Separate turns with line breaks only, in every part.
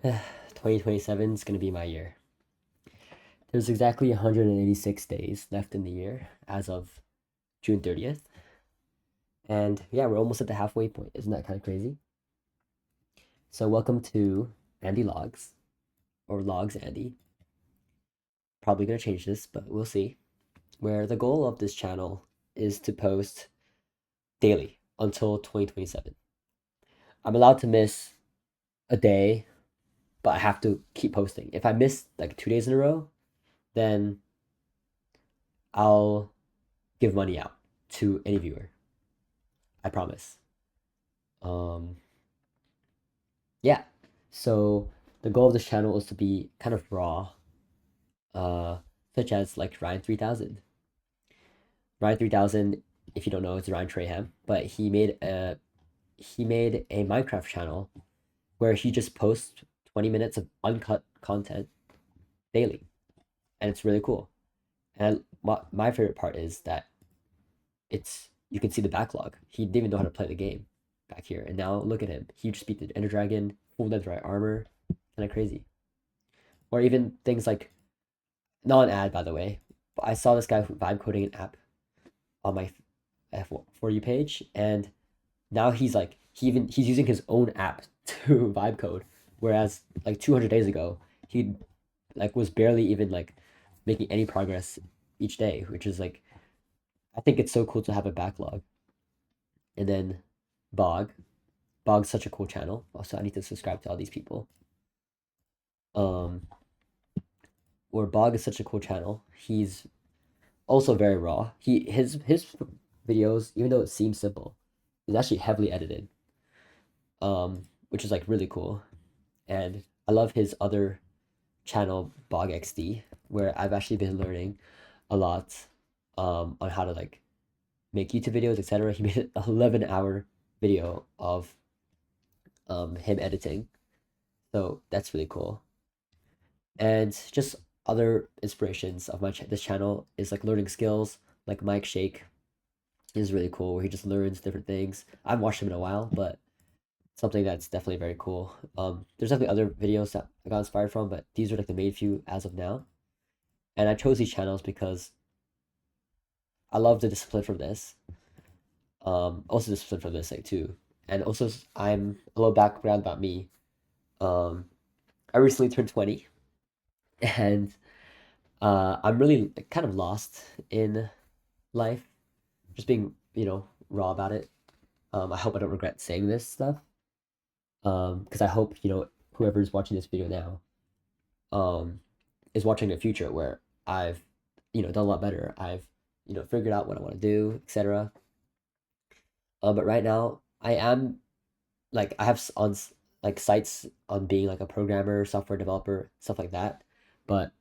2027 is going to be my year. There's exactly 186 days left in the year as of June 30th. And yeah, we're almost at the halfway point. Isn't that kind of crazy? So, welcome to Andy Logs, or Logs Andy. Probably going to change this, but we'll see. Where the goal of this channel is to post daily until 2027. I'm allowed to miss a day, but I have to keep posting. If I miss like 2 days in a row, then I'll give money out to any viewer. I promise. Um, yeah. So the goal of this channel is to be kind of raw, uh, such as like Ryan 3000. Ryan 3000, if you don't know, it's Ryan Traham, but he made a Minecraft channel where he just posts 20 minutes of uncut content daily, and it's really cool. And my favorite part is that it's you can see the backlog. He didn't even know how to play the game back here, and now look at him. He just beat the Ender Dragon, full netherite armor, kind of crazy. Or even things like not an ad, by the way. But I saw this guy vibe coding an app on my For You page, and now he's like he's using his own app to vibe code, whereas like 200 days ago he like was barely even like making any progress each day, which is like I think it's so cool to have a backlog. And then Bog, Bog's such a cool channel. Also, I need to subscribe to all these people. Um, where Bog is such a cool channel. He's also very raw. His videos, even though it seems simple, is actually heavily edited. Which is like really cool. And I love his other channel, Bog XD, where I've actually been learning a lot on how to like make YouTube videos, etc. He made an 11-hour video of him editing. So that's really cool. And just other inspirations of this channel is like learning skills, like Mike Shake is really cool, where he just learns different things. I haven't watched him in a while, but something that's definitely very cool. There's definitely other videos that I got inspired from, but these are like the main few as of now. And I chose these channels because I love the discipline from this. Also discipline from this like too. And also I'm a little background about me. Um, I recently turned 20, and I'm really like, kind of lost in life, just being raw about it. I hope I don't regret saying this stuff. Because I hope whoever's watching this video now, um, is watching the future where I've done a lot better. I've figured out what I want to do, etc. But right now I am like I have like sites on being like a programmer, software developer, stuff like that. But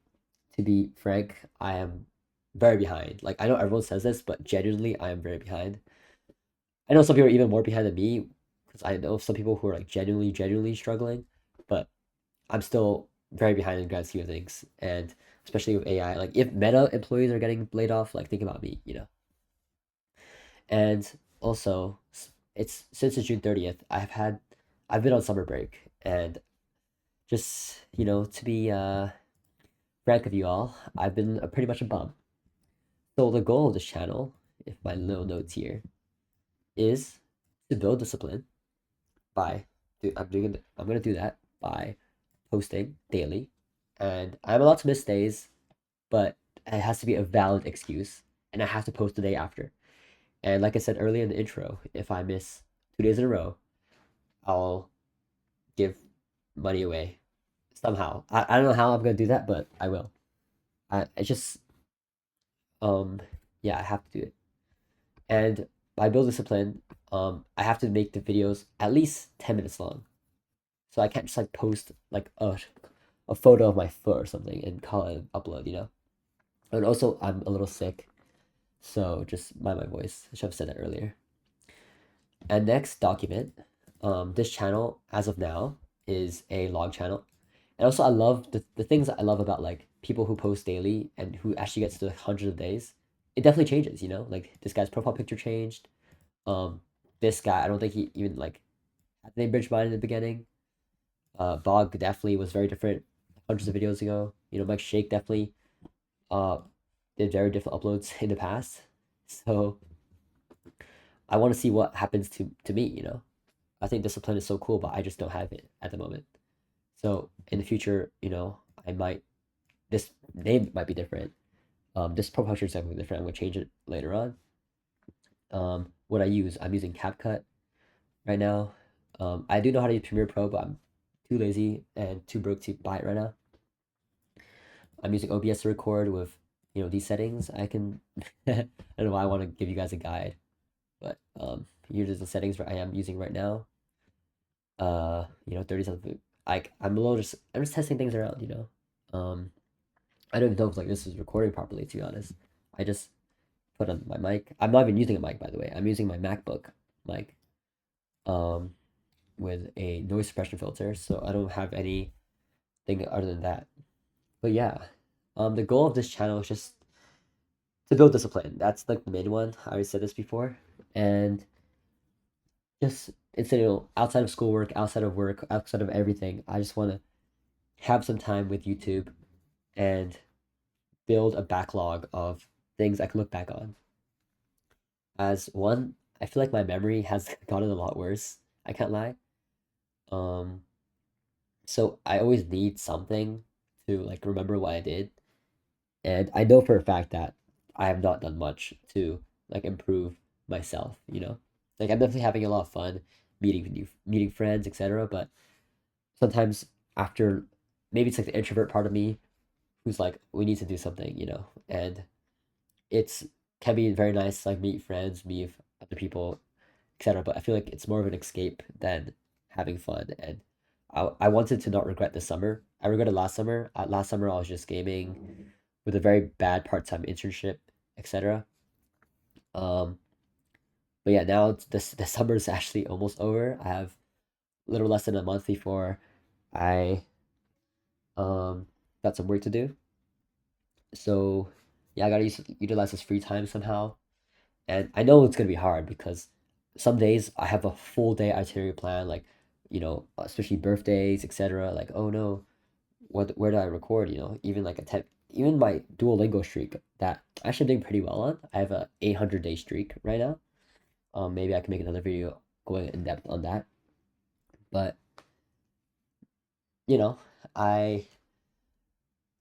to be frank, I am very behind. Like I know everyone says this, but genuinely I am very behind. I know some people are even more behind than me because I know some people who are like genuinely struggling, but I'm still very behind in the grand scheme of things. And especially with AI, like if Meta employees are getting laid off, like think about me. And also, it's since the June 30th, I've been on summer break, and just to be frank with you all, I've been pretty much a bum. So the goal of this channel, if my little notes here, is to build discipline by I'm gonna do that by posting daily, and I'm allowed to miss days, but it has to be a valid excuse, and I have to post the day after. And like I said earlier in the intro, if I miss 2 days in a row, I'll give money away somehow. I don't know how I'm gonna do that, but I will. I just um yeah, I have to do it. And by build discipline, I have to make the videos at least 10 minutes long. So I can't just like post like a photo of my foot or something and call it an upload. And also I'm a little sick, so just mind my voice. I should have said that earlier. And next, document. This channel, as of now, is a log channel. And also I love the things that I love about like people who post daily and who actually gets to hundreds of days. It definitely changes. Like this guy's profile picture changed. Um, this guy, I don't think he even like had the name Bridgemine in the beginning. Bog definitely was very different hundreds of videos ago. You know, Mike Shake definitely uh did very different uploads in the past. So I want to see what happens to me, you know. I think discipline is so cool, but I just don't have it at the moment. So in the future, you know, I might this name might be different. This profile picture is definitely different. I'm gonna change it later on. What I use, I'm using CapCut right now. I do know how to use Premiere Pro, but I'm too lazy and too broke to buy it right now. I'm using OBS to record with, you know, these settings. I can, I don't know why I want to give you guys a guide, but here's the settings I am using right now. You know, 30 something. I'm just testing things around, you know. I don't even know if like this is recording properly, to be honest. I just put on my mic. I'm not even using a mic, by the way. I'm using my MacBook mic, um, with a noise suppression filter, so I don't have anything other than that. But yeah, the goal of this channel is just to build discipline. That's like the main one. I already said this before, and just instead of outside of schoolwork, outside of work, outside of everything, I just want to have some time with YouTube and build a backlog of things I can look back on. As one, I feel like my memory has gotten a lot worse. I can't lie. Um, so I always need something to like remember what I did. And I know for a fact that I have not done much to like improve myself, you know? Like I'm definitely having a lot of fun meeting friends, etc. But sometimes after maybe it's like the introvert part of me who's like, we need to do something, you know? And it's can be very nice to like meet friends, meet other people, etc. But I feel like it's more of an escape than having fun. And I wanted to not regret this summer. I regretted last summer. Last summer I was just gaming with a very bad part-time internship, etc. Um, but yeah, now the summer is actually almost over. I have a little less than a month before I um got some work to do. So yeah, I gotta utilize this free time somehow. And I know it's gonna be hard because some days I have a full day itinerary plan, like, you know, especially birthdays, etc. Like, oh no, where do I record? You know, even like even my Duolingo streak that actually I'm doing pretty well on. I have a 800-day streak right now. Maybe I can make another video going in depth on that. But you know, I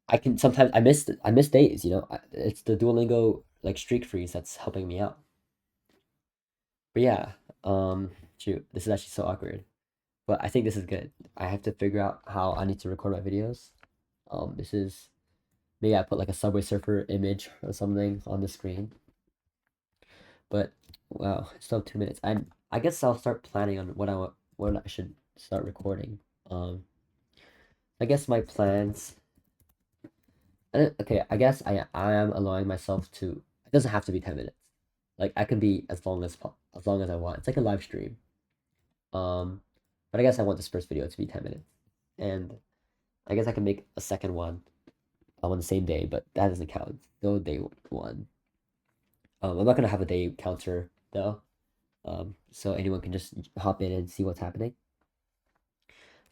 I can sometimes I miss days. You know, it's the Duolingo like streak freeze that's helping me out. But yeah, shoot, this is actually so awkward. But I think this is good. I have to figure out how I need to record my videos. This is maybe I put like a Subway Surfer image or something on the screen. But wow, it's still 2 minutes. I guess I'll start planning on what I should start recording. Um, I guess my plans. Okay, I guess I am allowing myself to. It doesn't have to be 10 minutes. Like I can be as long as I want. It's like a live stream. Um, but I guess I want this first video to be 10 minutes, and I guess I can make a second one on the same day, but that doesn't count. Still day one. I'm not gonna have a day counter though. So anyone can just hop in and see what's happening.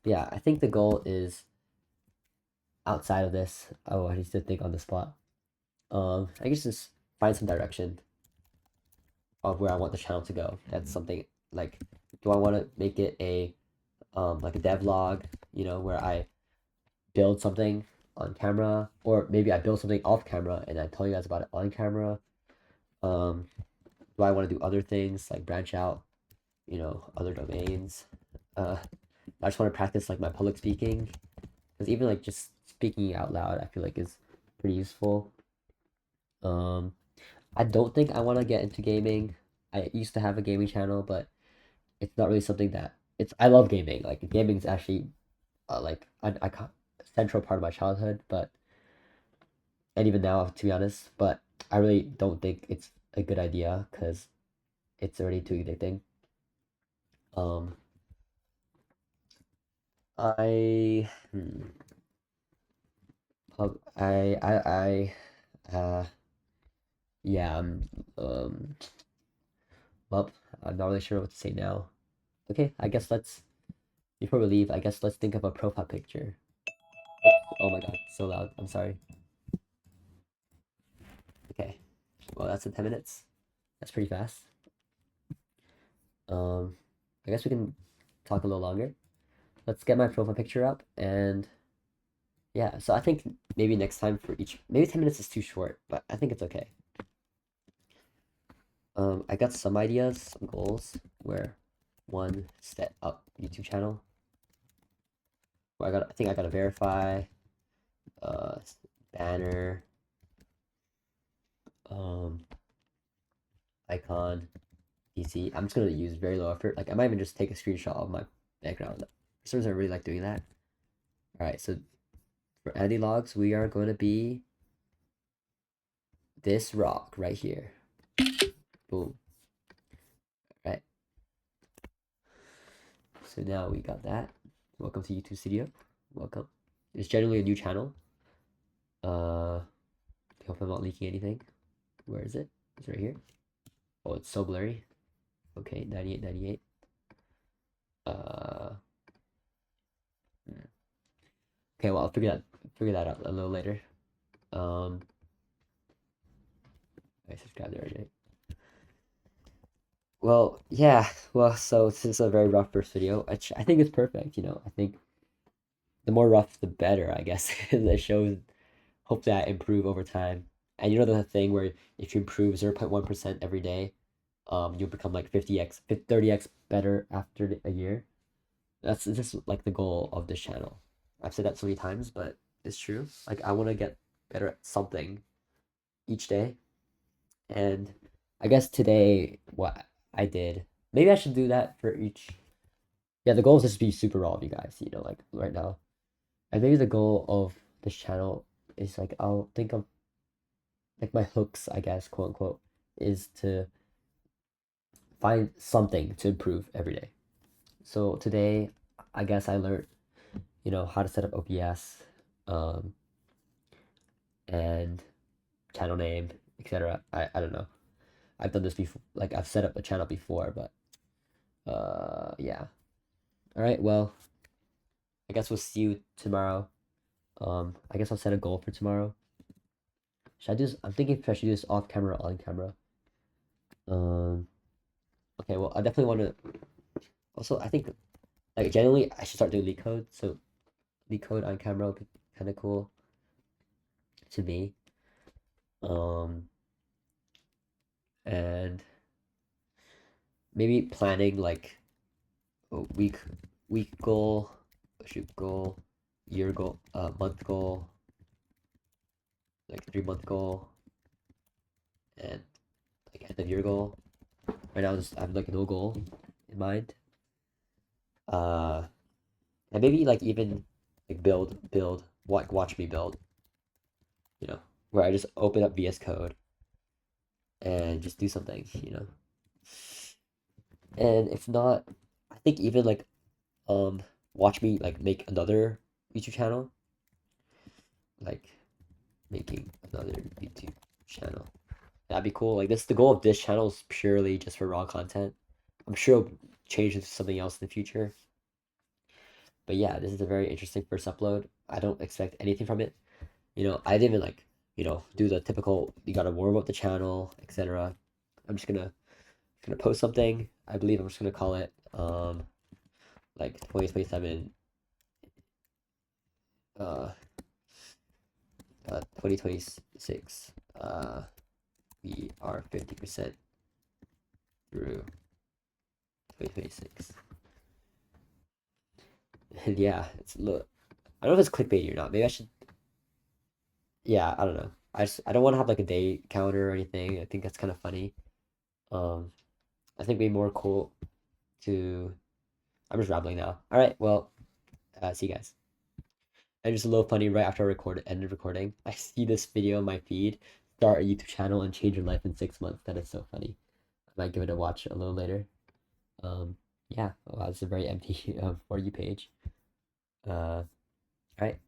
But yeah, I think the goal is outside of this. Oh, I need to think on the spot. I guess just find some direction of where I want the channel to go. That's something like, do I want to make it a like a devlog, you know, where I build something on camera, or maybe I build something off camera and I tell you guys about it on camera. Um, do I want to do other things like branch out, you know, other domains? I just want to practice like my public speaking, because even like just speaking out loud, I feel like is pretty useful. Um, I don't think I want to get into gaming. I used to have a gaming channel, but it's not really something that it's. I love gaming. Like gaming is actually like central part of my childhood, but and even now, to be honest, but I really don't think it's a good idea because it's already too addicting. Um, I yeah, um, well, I'm not really sure what to say now. Okay, I guess let's before we leave, I guess let's think of a profile picture. Oops, oh my god, so loud. I'm sorry. Okay. Well, that's in 10 minutes. That's pretty fast. I guess we can talk a little longer. Let's get my profile picture up and yeah, so I think maybe next time for each, maybe 10 minutes is too short, but I think it's okay. I got some ideas, some goals where one, set up YouTube channel. Where I think I gotta verify, banner, icon, PC. I'm just gonna use very low effort. Like I might even just take a screenshot of my background. For some reason I really like doing that. Alright, so for Andy Logs, we are going to be this rock right here. Boom. Right. So now we got that. Welcome to YouTube Studio. Welcome. It's generally a new channel. I hope I'm not leaking anything. Where is it? It's right here. Oh, it's so blurry. Okay, 98. Okay, well I'll figure that out a little later. I subscribed already. Well, yeah. Well, so this is a very rough first video. I think it's perfect. You know, I think the more rough, the better. I guess the shows hope that improve over time. And you know the thing where if you improve 0.1% every day, you'll become like 50x, 30x better after a year. That's just like the goal of this channel. I've said that so many times, but it's true. Like I want to get better at something each day. And I guess today what I did, maybe I should do that for each. Yeah, the goal is just to be super raw of you guys, you know, like right now. And maybe the goal of this channel is like I'll think of like my hooks, I guess, quote unquote, is to find something to improve every day. So today, I guess I learned, you know, how to set up OBS, and channel name, etc. I don't know. I've done this before, like I've set up a channel before, but yeah. All right, well, I guess we'll see you tomorrow. I guess I'll set a goal for tomorrow. Should I do this? I'm thinking if I should do this off camera or on camera. Okay, well, I definitely want to. Also, I think like generally I should start doing LeetCode. So LeetCode on camera would be kind of cool to me. And maybe planning like a week goal, shoot goal, year goal, month goal, like 3 month goal, and like end of year goal. Right now, I have like no goal in mind. Uh, and maybe like even like build, like watch me build. You know, where I just open up VS Code and just do something. You know, and if not, I think even like watch me like make another YouTube channel, like making another YouTube channel. That'd be cool. Like this, the goal of this channel is purely just for raw content. I'm sure it'll change into something else in the future. But yeah, this is a very interesting first upload. I don't expect anything from it. You know, I didn't even like, you know, do the typical you gotta warm up the channel, etc. I'm just gonna post something. I believe I'm just gonna call it like 2027 uh 2026 we are 50% through 2026. And yeah, it's look. I don't know if it's clickbait or not. Maybe I should. Yeah, I don't know. I don't want to have like a day counter or anything. I think that's kind of funny. Um, I think it'd be more cool to. I'm just rambling now. All right, well, see you guys. And just a little funny. Right after I ended recording, I see this video on my feed. Start a YouTube channel and change your life in 6 months. That is so funny. I might give it a watch a little later. Yeah, wow, it's a very empty For You page. All right.